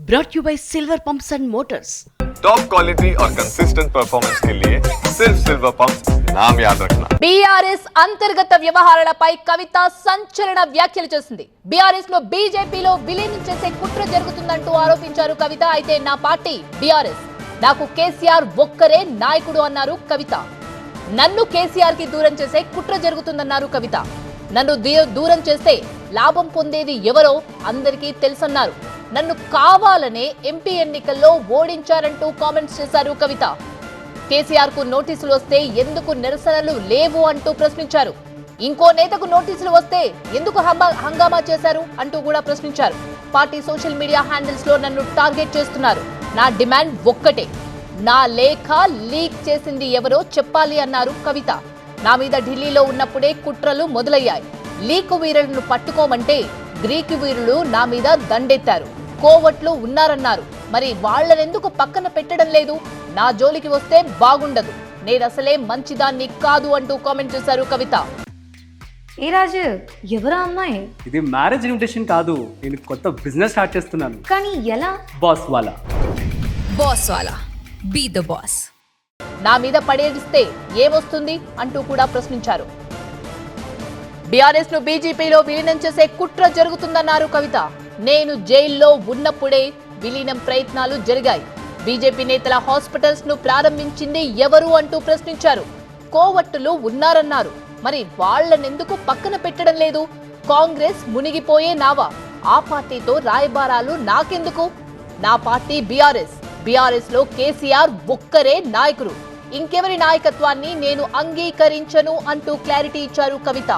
brought you by Silver Pumps and Motors. Top quality और consistent performance के लिए सिर्फ सिल्वर पंप्स नाम याद रखना. బీఆర్ఎస్ అంతర్గత వ్యవహారాలపై కవిత సంచలన వ్యాఖ్యలు చేసింది. బీఆర్ఎస్ లో బీజేపీలో విలీనం చేసే కుట్ర జరుగుతుందంటూ ఆరోపించారు కవిత. అయితే నా పార్టీ బీఆర్ఎస్, నాకు కేసీఆర్ ఒక్కరే నాయకుడు అన్నారు కవిత. నన్ను కేసీఆర్ కి దూరం చేసే కుట్ర జరుగుతుందన్నారు కవిత. నన్ను దూరం చేస్తే లాభం పొందేది ఎవరో అందరికీ తెలుసన్నారు. నన్ను కావాలనే ఎంపీ ఎన్నికల్లో ఓడించారంటూ కామెంట్స్ చేశారు కవిత. కేసీఆర్ కు నోటీసులు వస్తే ఎందుకు నిరసనలు లేవు అంటూ ప్రశ్నించారు. ఇంకో నేతకు నోటీసులు వస్తే ఎందుకు హంగామా చేశారు అంటూ కూడా ప్రశ్నించారు. పార్టీ సోషల్ మీడియా హ్యాండిల్స్ లో నన్ను టార్గెట్ చేస్తున్నారు. నా డిమాండ్ ఒక్కటే, నా లేఖ లీక్ చేసింది ఎవరో చెప్పాలి అన్నారు కవిత. నా మీద ఢిల్లీలో ఉన్నప్పుడే కుట్రలు మొదలయ్యాయి. లీకు వీరులను పట్టుకోమంటే గ్రీకు వీరులు నా మీద దండెత్తారు. కోవట్లు ఉన్నారన్నారు. మరి వాళ్ళనెందుకు పక్కన పెట్టడం లేదు? నా జోలికి వస్తే బాగుండదు, నేనసలే మంచిదాన్ని కాదు అంటూ కామెంట్ చేశారు కవిత. ఏ రాజు, ఎవరా అమ్మాయి? ఇది మ్యారేజ్ ఇన్విటేషన్ కాదు, నేను కొత్త బిజినెస్ స్టార్ట్ చేస్తున్నాను. కానీ ఎలా? బాస్ వాలా. బాస్ వాలా, బీ ద బాస్. నా మీద పడేడిస్తే ఏమొస్తుంది అంటూ కూడా ప్రశ్నించారు. బీఆర్ఎస్ ను బీజేపీలో విలీనం చేసే కుట్ర జరుగుతుందన్నారు కవిత. నేను జైల్లో ఉన్నప్పుడే విలీనం ప్రయత్నాలు జరిగాయి. బీజేపీ నేతల హాస్పిటల్స్ ను ప్రారంభించింది ఎవరు అంటూ ప్రశ్నించారు. కోవట్టులు ఉన్నారన్నారు. మరి వాళ్ళనెందుకు పక్కన పెట్టడం లేదు? కాంగ్రెస్ మునిగిపోయే నావా? ఆ పార్టీతో రాయబారాలు నాకెందుకు? నా పార్టీ బీఆర్ఎస్, బీఆర్ఎస్ లో కేసీఆర్ ఒక్కరే నాయకుడు, ఇంకెవరి నాయకత్వాన్ని నేను అంగీకరించను అంటూ క్లారిటీ ఇచ్చారు కవిత.